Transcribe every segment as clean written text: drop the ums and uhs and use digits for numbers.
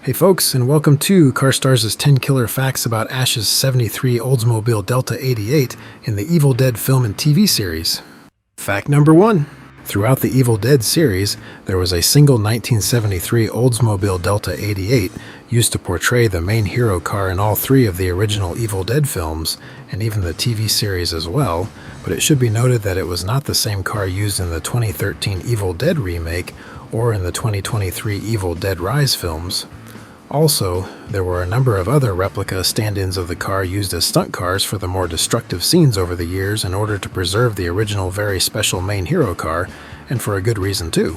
Hey folks, and welcome to CarStars' 10 Killer Facts about Ash's 73 Oldsmobile Delta 88 in the Evil Dead film and TV series. Fact number 1. Throughout the Evil Dead series, there was a single 1973 Oldsmobile Delta 88 used to portray the main hero car in all three of the original Evil Dead films, and even the TV series as well, but it should be noted that it was not the same car used in the 2013 Evil Dead remake or in the 2023 Evil Dead Rise films. Also, there were a number of other replica stand-ins of the car used as stunt cars for the more destructive scenes over the years in order to preserve the original very special main hero car, and for a good reason too.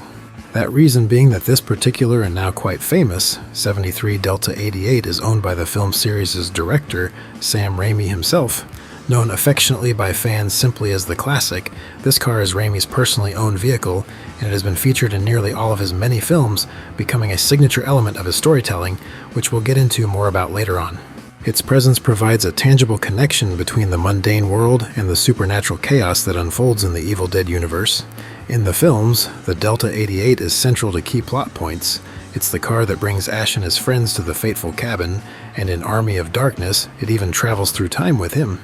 That reason being that this particular and now quite famous 73 Delta 88 is owned by the film series' director, Sam Raimi himself. Known affectionately by fans simply as the Classic, this car is Raimi's personally owned vehicle, and it has been featured in nearly all of his many films, becoming a signature element of his storytelling, which we'll get into more about later on. Its presence provides a tangible connection between the mundane world and the supernatural chaos that unfolds in the Evil Dead universe. In the films, the Delta 88 is central to key plot points. It's the car that brings Ash and his friends to the fateful cabin, and in Army of Darkness, it even travels through time with him.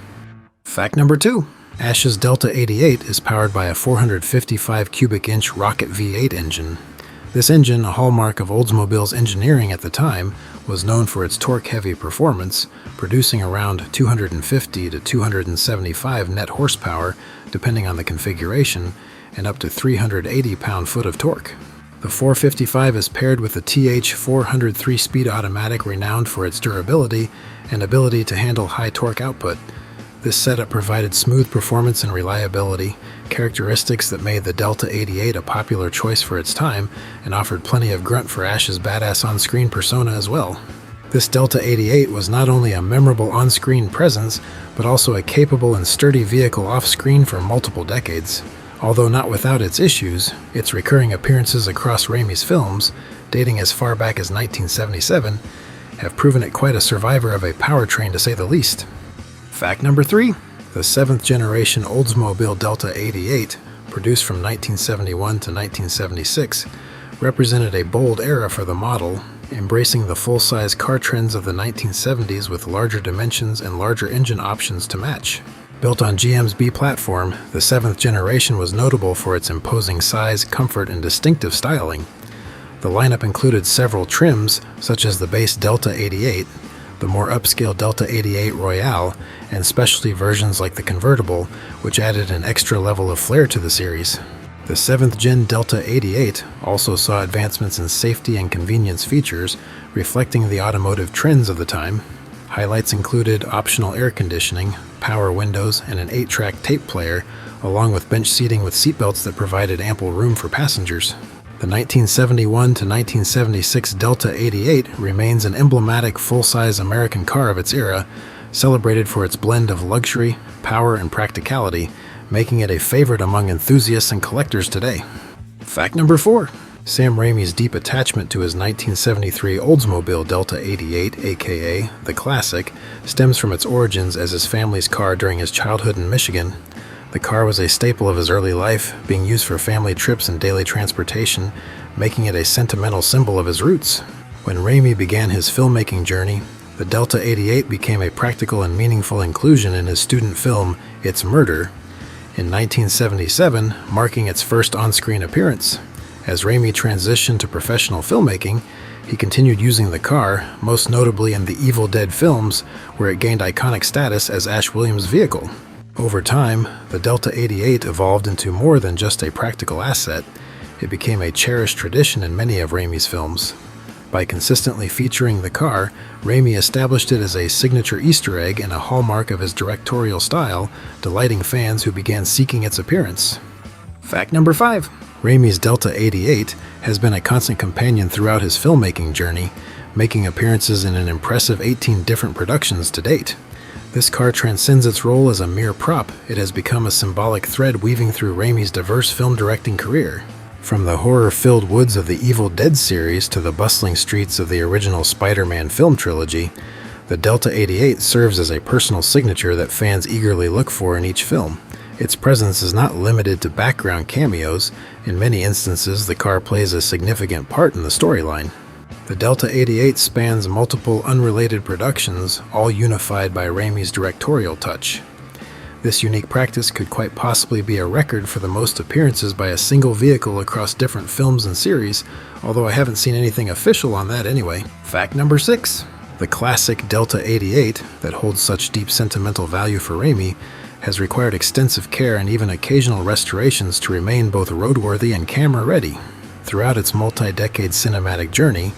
Fact number 2. Ash's Delta 88 is powered by a 455 cubic inch rocket V8 engine. This engine, a hallmark of Oldsmobile's engineering at the time, was known for its torque-heavy performance, producing around 250 to 275 net horsepower, depending on the configuration, and up to 380 pound-foot of torque. The 455 is paired with the TH400 3-speed automatic renowned for its durability and ability to handle high torque output. This setup provided smooth performance and reliability, characteristics that made the Delta 88 a popular choice for its time and offered plenty of grunt for Ash's badass on-screen persona as well. This Delta 88 was not only a memorable on-screen presence, but also a capable and sturdy vehicle off-screen for multiple decades. Although not without its issues, its recurring appearances across Raimi's films, dating as far back as 1977, have proven it quite a survivor of a powertrain to say the least. Fact number 3. The 7th generation Oldsmobile Delta 88, produced from 1971 to 1976, represented a bold era for the model, embracing the full-size car trends of the 1970s with larger dimensions and larger engine options to match. Built on GM's B platform, the 7th generation was notable for its imposing size, comfort, and distinctive styling. The lineup included several trims, such as the base Delta 88, the more upscale Delta 88 Royale, and specialty versions like the convertible, which added an extra level of flair to the series. The 7th Gen Delta 88 also saw advancements in safety and convenience features, reflecting the automotive trends of the time. Highlights included optional air conditioning, power windows, and an 8-track tape player, along with bench seating with seatbelts that provided ample room for passengers. The 1971 to 1976 Delta 88 remains an emblematic full-size American car of its era, celebrated for its blend of luxury, power, and practicality, making it a favorite among enthusiasts and collectors today. Fact number 4. Sam Raimi's deep attachment to his 1973 Oldsmobile Delta 88, aka the Classic, stems from its origins as his family's car during his childhood in Michigan. The car was a staple of his early life, being used for family trips and daily transportation, making it a sentimental symbol of his roots. When Raimi began his filmmaking journey, the Delta 88 became a practical and meaningful inclusion in his student film, It's Murder, in 1977, marking its first on-screen appearance. As Raimi transitioned to professional filmmaking, he continued using the car, most notably in the Evil Dead films, where it gained iconic status as Ash Williams' vehicle. Over time, the Delta 88 evolved into more than just a practical asset. It became a cherished tradition in many of Raimi's films. By consistently featuring the car, Raimi established it as a signature Easter egg and a hallmark of his directorial style, delighting fans who began seeking its appearance. Fact number 5. Raimi's Delta 88 has been a constant companion throughout his filmmaking journey, making appearances in an impressive 18 different productions to date. This car transcends its role as a mere prop. It has become a symbolic thread weaving through Raimi's diverse film directing career. From the horror-filled woods of the Evil Dead series to the bustling streets of the original Spider-Man film trilogy, the Delta 88 serves as a personal signature that fans eagerly look for in each film. Its presence is not limited to background cameos. In many instances, the car plays a significant part in the storyline. The Delta 88 spans multiple unrelated productions, all unified by Raimi's directorial touch. This unique practice could quite possibly be a record for the most appearances by a single vehicle across different films and series, although I haven't seen anything official on that anyway. Fact number 6. The classic Delta 88, that holds such deep sentimental value for Raimi, has required extensive care and even occasional restorations to remain both roadworthy and camera-ready. Throughout its multi-decade cinematic journey,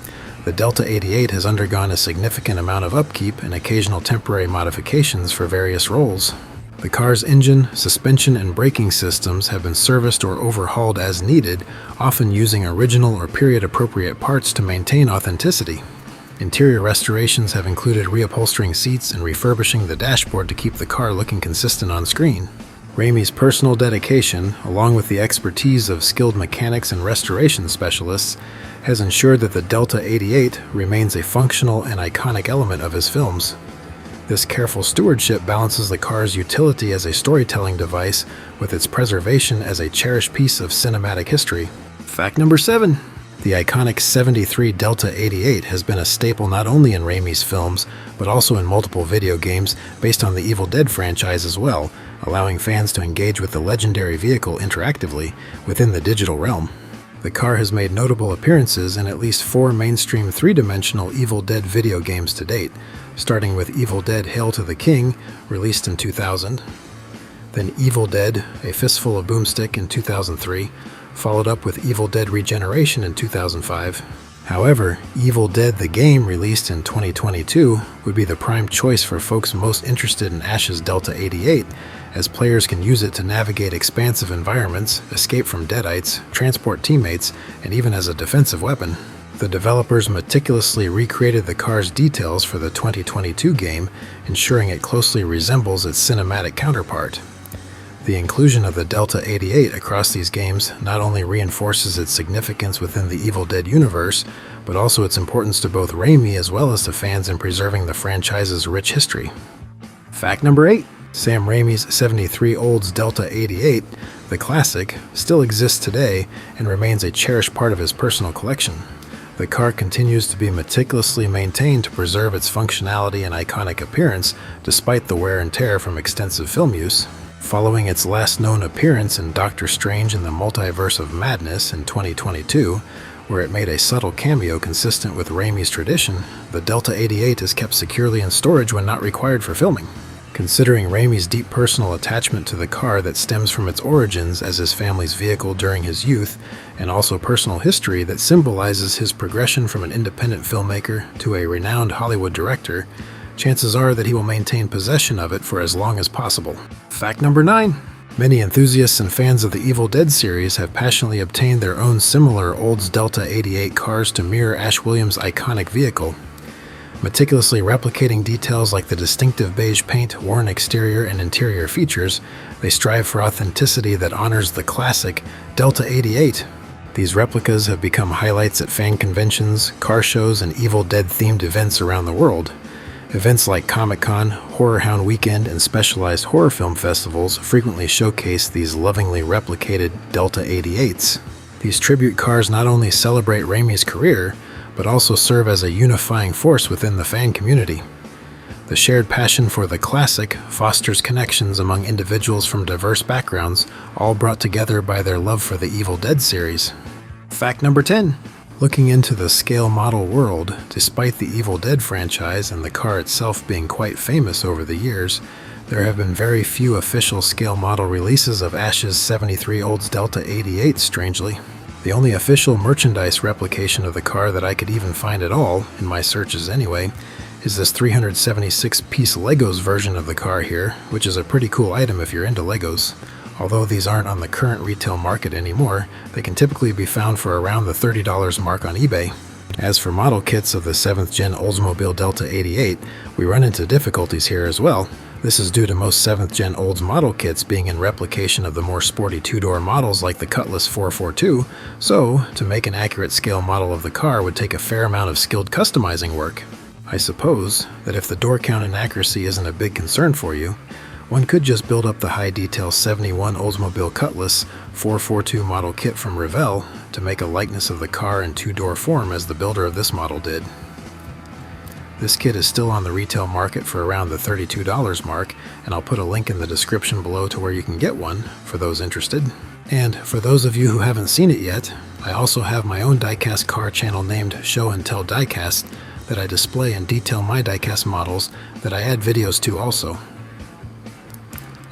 the Delta 88 has undergone a significant amount of upkeep and occasional temporary modifications for various roles. The car's engine, suspension, and braking systems have been serviced or overhauled as needed, often using original or period-appropriate parts to maintain authenticity. Interior restorations have included reupholstering seats and refurbishing the dashboard to keep the car looking consistent on screen. Raimi's personal dedication, along with the expertise of skilled mechanics and restoration specialists, has ensured that the Delta 88 remains a functional and iconic element of his films. This careful stewardship balances the car's utility as a storytelling device with its preservation as a cherished piece of cinematic history. Fact number 7. The iconic 73 Delta 88 has been a staple not only in Raimi's films, but also in multiple video games based on the Evil Dead franchise as well, allowing fans to engage with the legendary vehicle interactively within the digital realm. The car has made notable appearances in at least 4 mainstream 3-dimensional Evil Dead video games to date, starting with Evil Dead Hail to the King, released in 2000, then Evil Dead, A Fistful of Boomstick in 2003, followed up with Evil Dead Regeneration in 2005. However, Evil Dead the game, released in 2022, would be the prime choice for folks most interested in Ash's Delta 88, as players can use it to navigate expansive environments, escape from Deadites, transport teammates, and even as a defensive weapon. The developers meticulously recreated the car's details for the 2022 game, ensuring it closely resembles its cinematic counterpart. The inclusion of the Delta 88 across these games not only reinforces its significance within the Evil Dead universe, but also its importance to both Raimi as well as to fans in preserving the franchise's rich history. Fact number 8. Sam Raimi's 73 Olds Delta 88, the classic, still exists today and remains a cherished part of his personal collection. The car continues to be meticulously maintained to preserve its functionality and iconic appearance, despite the wear and tear from extensive film use. Following its last known appearance in Doctor Strange in the Multiverse of Madness in 2022, where it made a subtle cameo consistent with Raimi's tradition, the Delta 88 is kept securely in storage when not required for filming. Considering Raimi's deep personal attachment to the car that stems from its origins as his family's vehicle during his youth, and also personal history that symbolizes his progression from an independent filmmaker to a renowned Hollywood director, chances are that he will maintain possession of it for as long as possible. Fact number 9. Many enthusiasts and fans of the Evil Dead series have passionately obtained their own similar Olds Delta 88 cars to mirror Ash Williams' iconic vehicle. Meticulously replicating details like the distinctive beige paint, worn exterior, and interior features, they strive for authenticity that honors the classic Delta 88. These replicas have become highlights at fan conventions, car shows, and Evil Dead-themed events around the world. Events like Comic-Con, Horror Hound Weekend, and specialized horror film festivals frequently showcase these lovingly replicated Delta 88s. These tribute cars not only celebrate Raimi's career, but also serve as a unifying force within the fan community. The shared passion for the classic fosters connections among individuals from diverse backgrounds, all brought together by their love for the Evil Dead series. Fact number 10. Looking into the scale model world, despite the Evil Dead franchise and the car itself being quite famous over the years, there have been very few official scale model releases of Ash's 73 Olds Delta 88, strangely. The only official merchandise replication of the car that I could even find at all, in my searches anyway, is this 376-piece Legos version of the car here, which is a pretty cool item if you're into Legos. Although these aren't on the current retail market anymore, they can typically be found for around the $30 mark on eBay. As for model kits of the 7th Gen Oldsmobile Delta 88, we run into difficulties here as well. This is due to most 7th Gen Olds model kits being in replication of the more sporty two-door models like the Cutlass 442, so to make an accurate scale model of the car would take a fair amount of skilled customizing work. I suppose that if the door count and accuracy isn't a big concern for you, One could just build up the high detail 71 Oldsmobile Cutlass 442 model kit from Revell to make a likeness of the car in two-door form as the builder of this model did. This kit is still on the retail market for around the $32 mark, and I'll put a link in the description below to where you can get one for those interested. And for those of you who haven't seen it yet, I also have my own diecast car channel named Show and Tell Diecast that I display and detail my diecast models that I add videos to also.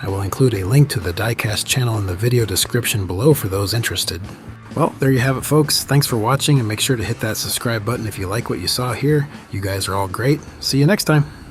I will include a link to the diecast channel in the video description below for those interested. Well, there you have it, folks. Thanks for watching, and make sure to hit that subscribe button if you like what you saw here. You guys are all great. See you next time.